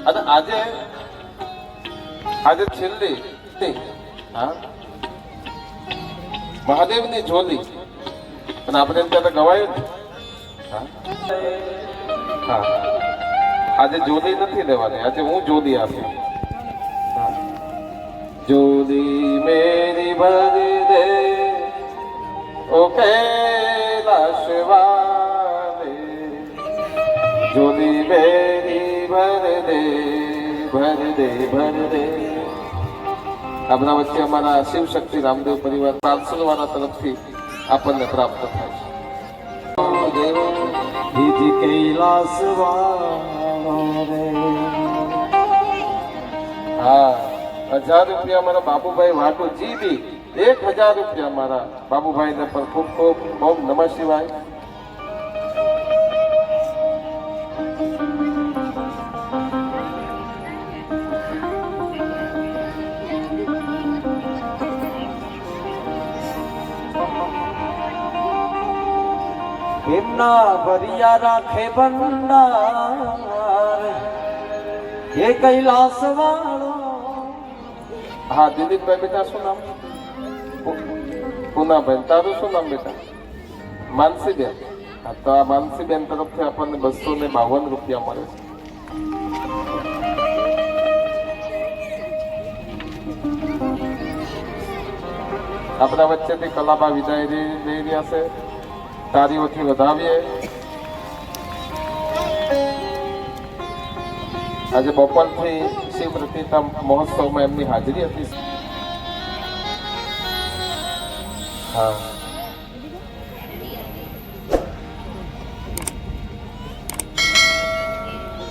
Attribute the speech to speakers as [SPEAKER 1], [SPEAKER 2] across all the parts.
[SPEAKER 1] અને આજે આજે છેલ્લી હા મહાદેવની ઝોલી અને આપણે ત્યારે ગવાયું ને હા આજે જોડી નથી લેવાની, આજે હું જોડી આપી. જોડી મેરી ભરી દે ઓ કૈલાશ વાલે, જોડી મેરી ભર દે ભર દે ભર દે. આપણા વચ્ચે અમારા શિવ શક્તિ રામદેવ પરિવાર પાર્સલવાળા તરફથી આપણને પ્રાપ્ત થાય છે.
[SPEAKER 2] કૈલાસ
[SPEAKER 1] હા, 1000 રૂપિયા મારા બાબુભાઈ વાટુજી બી 1000 રૂપિયા મારા બાબુભાઈ ને પર ખૂબ ખૂબ ઓમ નમઃ શિવાય.
[SPEAKER 2] એમના ભરિયા રાખે ભંડાર એ કૈલાસ વાળો.
[SPEAKER 1] હા દિલીપભાઈ બેટા શું નામ? પૂનાભાઈ. તારું શું નામ બેટા? માનસીબેન. હા તો આ માનસીબેન તરફથી આપણને 252 રૂપિયા મળે છે. આપણા વચ્ચેથી કલાબા વિદાય લઈ રહ્યા છે. તારીઓથી વધાવીએ. આજે બપોરથી શિવ પ્રતિષ્ઠા મહોત્સવમાં એમની હાજરી હતી. હા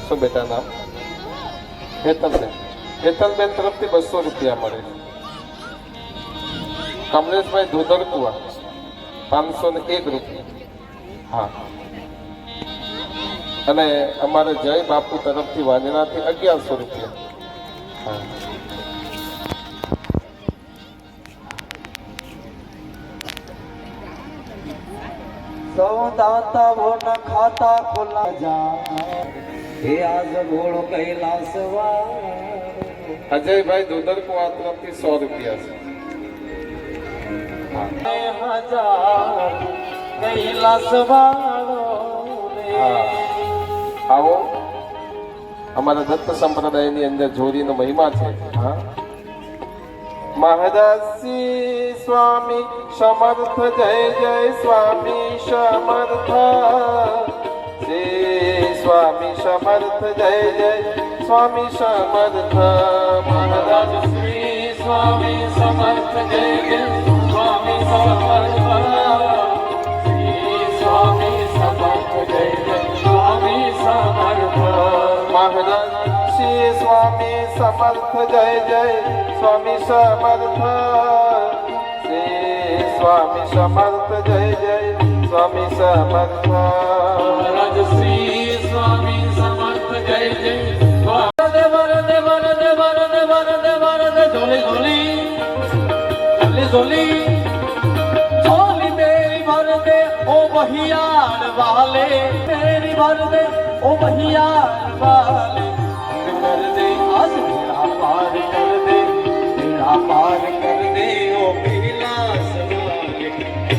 [SPEAKER 1] શું બેટા નામ? હેતલબેન. હેતલબેન તરફથી 200 રૂપિયા મળે છે. કમલેશભાઈ ધોધરકુવા 501 રૂપિયા. હા અને અમારે જય બાપુ તરફથી વાંદરાથી 1100 રૂપિયા. હા
[SPEAKER 2] સૌદાતા વો ન ખાતા ખુલા જા હે આજ ગોળો કૈલાસ વાળો.
[SPEAKER 1] અજયભાઈ ધોધરકુવા તરફથી 100 રૂપિયા છે.
[SPEAKER 2] હજાર કૈલાસ વાળો.
[SPEAKER 1] હા આવો. અમારા દત્ત સંપ્રદાયની અંદર જોડીનો મહિમા છે. હા મહારાજશ્રી સ્વામી સમર્થ જય જય સ્વામી સમર્થ. શ્રી સ્વામી સમર્થ જય જય સ્વામી સમર્થ. મહારાજ શ્રી સ્વામી સમર્થ જય જય સ્વામી સમર્થ. શ્રી સ્વામી સમર્થ જય જય સ્વામી સમર્થ. મહારાજ શ્રી સ્વામી સમર્થ જય જય સ્વામી સમર્થ. શ્રી સ્વામી સમર્થ જય જય સ્વામી સમર્થ. મહારાજ શ્રી સ્વામી સમર્થ જય જય. વરદે વરદે વરદે વરદે વરદે વરદે ઝોલી ઝોલી ઝોલી ઝોલી ઝોલી મેરી વરદે ઓ બહિયાર વાલે. મેરી વરદે ઓ બહિયાર વાલે. कर दे आज मेरा पार कर दे, मेरा पार कर दे ओ कैलास वाले.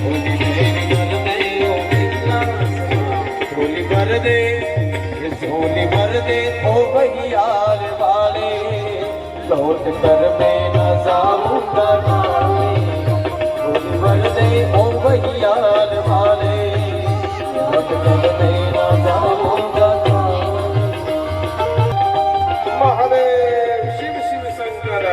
[SPEAKER 1] होली मेरी कर दे ओ कैलास वाले. होली भर दे झोली भर दे ओ बहियार वाले. लौट कर मैं न जाऊंगा नाले. होली भर दे ओ बहियार वाले. लौट कर मैं न जाऊंगा. મહાદેવ શિવ શિવ શંકર.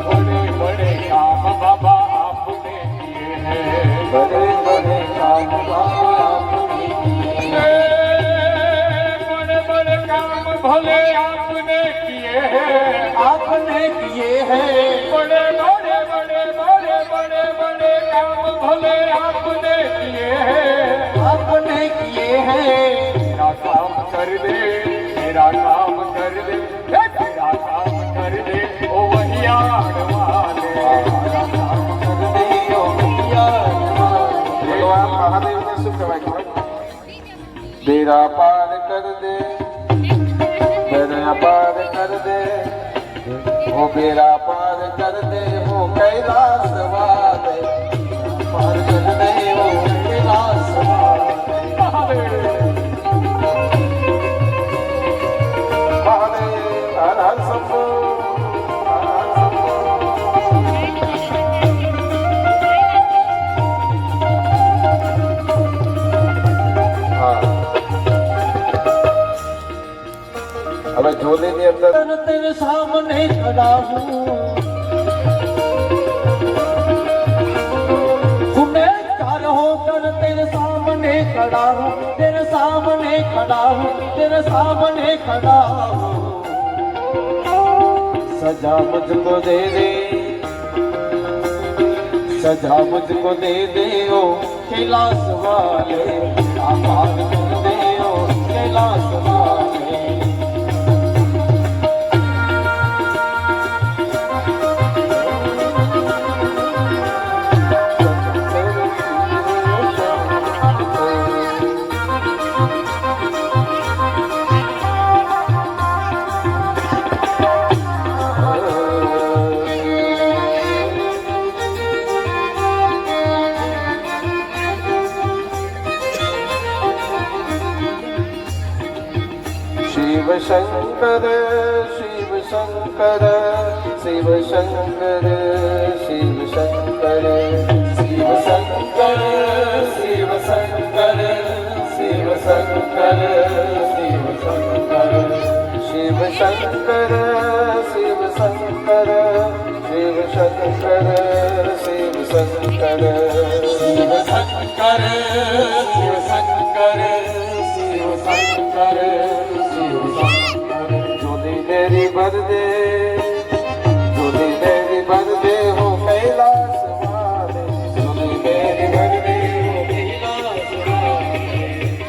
[SPEAKER 2] बड़े बड़े काम बाबा आपने किए हैं. बड़े बड़े काम बाबा आपने किए हैं. बड़े बड़े काम भले आपने किए हैं. आपने किए हैं. बड़े बड़े बड़े बड़े बड़े बड़े काम भले आपने किए हैं. आपने किए हैं. मेरा काम कर दे, मेरा काम कर दे, मेरा काम कर दे ओ वहियार वाले.
[SPEAKER 1] बेरा पार कर दे, बेरा पार कर दे, वो बेरा पार कर दे, वो कैलाश वाले पार कर दे, वो कैलाश वाले महादेव हर हर शंभो हर हर शंभो। હવે જોલીની અંદર
[SPEAKER 2] तेरे सामने खड़ा हूँ, गुनहगार होकर तेरे सामने खड़ा हूँ, तेरे सामने खड़ा हूँ, तेरे सामने खड़ा हूँ।
[SPEAKER 1] सजा मुझको दे दे, सजा मुझको दे दे ओ कैलाश वाले, आभार कर दे ओ कैलाश वाले। शिव शंकर शिव शंकर शिव शंकर शिव शंकर शिव शंकर शिव शंकर शिव शंकर शिव शंकर शिव शंकर शिव शंकर शिव शंकर शिव शंकर शिव शंकर शिव शंकर शिव शंकर जोली मेरी भर दे, जोली मेरी भर दे हो कैलाश वाले, जोली मेरी भर दे हो कैलाश वाले।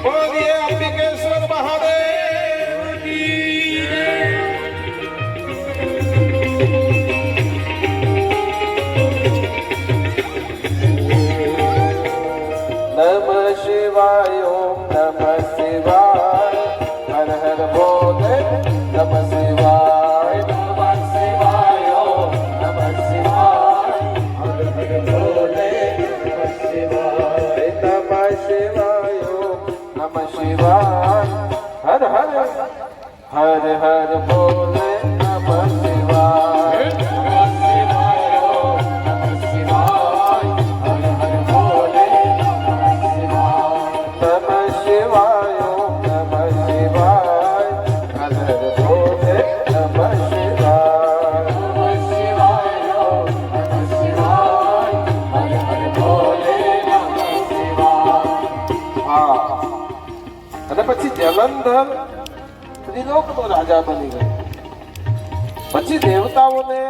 [SPEAKER 1] बोलिए अंबिकेश्वर महादेव की जय। नमः शिवाय ओम नमः शिवाय हर हर बोले नमः शिवाय नमः शिवाय ओम नमः शिवाय हर हर बोले नमः शिवाय नमः शिवाय ओम नमः शिवाय हर हर हर हर बोले नमः शिवाय नमः शिवाय ओम नमः शिवाय हर हर बोले नमः शिवाय नमः शिवाय ओम नमः शिवाय हर हर बोले नमः शिवाय नमः शिवाय ओम नमः शिवाय हर हर बोले नमः शिवाय। हाँ અને પછી જલંધર ત્રિલોકનો રાજા બની ગયો, પછી દેવતાઓને